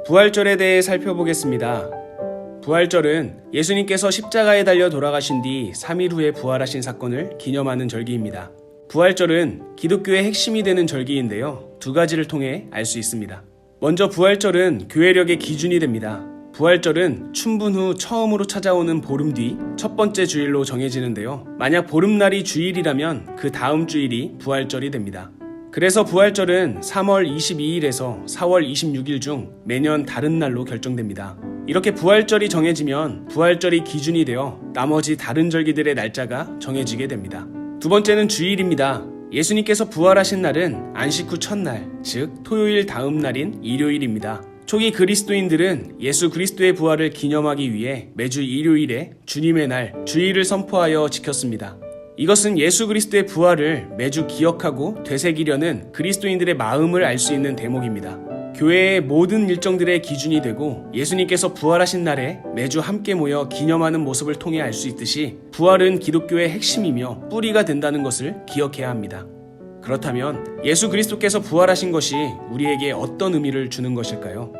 부활절에 대해 살펴보겠습니다. 부활절은 예수님께서 십자가에 달려 돌아가신 뒤 3일 후에 부활하신 사건을 기념하는 절기입니다. 부활절은 기독교의 핵심이 되는 절기인데요. 두 가지를 통해 알 수 있습니다. 먼저 부활절은 교회력의 기준이 됩니다. 부활절은 춘분 후 처음으로 찾아오는 보름 뒤 첫 번째 주일로 정해지는데요. 만약 보름날이 주일이라면 그 다음 주일이 부활절이 됩니다. 그래서 부활절은 3월 22일에서 4월 26일 중 매년 다른 날로 결정됩니다. 이렇게 부활절이 정해지면 부활절이 기준이 되어 나머지 다른 절기들의 날짜가 정해지게 됩니다. 두 번째는 주일입니다. 예수님께서 부활하신 날은 안식 후 첫날, 즉 토요일 다음 날인 일요일입니다. 초기 그리스도인들은 예수 그리스도의 부활을 기념하기 위해 매주 일요일에 주님의 날, 주일을 선포하여 지켰습니다. 이것은 예수 그리스도의 부활을 매주 기억하고 되새기려는 그리스도인들의 마음을 알 수 있는 대목입니다. 교회의 모든 일정들의 기준이 되고 예수님께서 부활하신 날에 매주 함께 모여 기념하는 모습을 통해 알 수 있듯이 부활은 기독교의 핵심이며 뿌리가 된다는 것을 기억해야 합니다. 그렇다면 예수 그리스도께서 부활하신 것이 우리에게 어떤 의미를 주는 것일까요?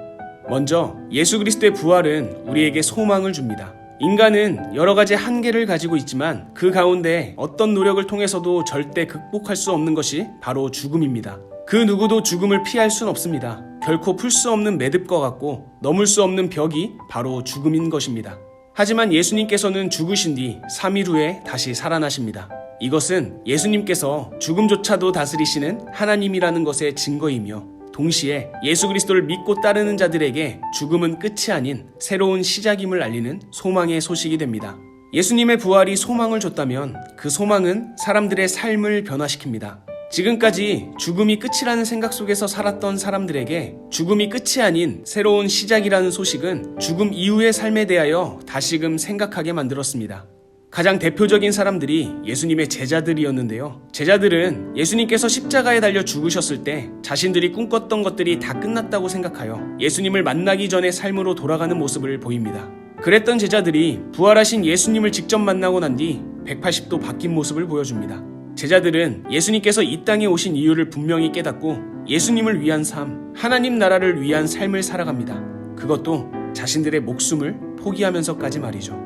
먼저 예수 그리스도의 부활은 우리에게 소망을 줍니다. 인간은 여러 가지 한계를 가지고 있지만 그 가운데 어떤 노력을 통해서도 절대 극복할 수 없는 것이 바로 죽음입니다. 그 누구도 죽음을 피할 순 없습니다. 결코 풀 수 없는 매듭과 같고 넘을 수 없는 벽이 바로 죽음인 것입니다. 하지만 예수님께서는 죽으신 뒤 3일 후에 다시 살아나십니다. 이것은 예수님께서 죽음조차도 다스리시는 하나님이라는 것의 증거이며 동시에 예수 그리스도를 믿고 따르는 자들에게 죽음은 끝이 아닌 새로운 시작임을 알리는 소망의 소식이 됩니다. 예수님의 부활이 소망을 줬다면 그 소망은 사람들의 삶을 변화시킵니다. 지금까지 죽음이 끝이라는 생각 속에서 살았던 사람들에게 죽음이 끝이 아닌 새로운 시작이라는 소식은 죽음 이후의 삶에 대하여 다시금 생각하게 만들었습니다. 가장 대표적인 사람들이 예수님의 제자들이었는데요. 제자들은 예수님께서 십자가에 달려 죽으셨을 때 자신들이 꿈꿨던 것들이 다 끝났다고 생각하여 예수님을 만나기 전의 삶으로 돌아가는 모습을 보입니다. 그랬던 제자들이 부활하신 예수님을 직접 만나고 난 뒤 180도 바뀐 모습을 보여줍니다. 제자들은 예수님께서 이 땅에 오신 이유를 분명히 깨닫고 예수님을 위한 삶, 하나님 나라를 위한 삶을 살아갑니다. 그것도 자신들의 목숨을 포기하면서까지 말이죠.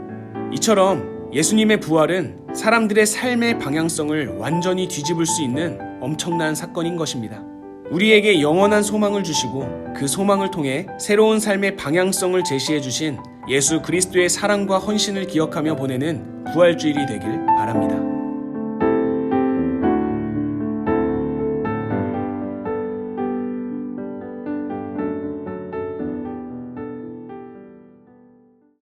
이처럼 예수님의 부활은 사람들의 삶의 방향성을 완전히 뒤집을 수 있는 엄청난 사건인 것입니다. 우리에게 영원한 소망을 주시고 그 소망을 통해 새로운 삶의 방향성을 제시해 주신 예수 그리스도의 사랑과 헌신을 기억하며 보내는 부활주일이 되길 바랍니다.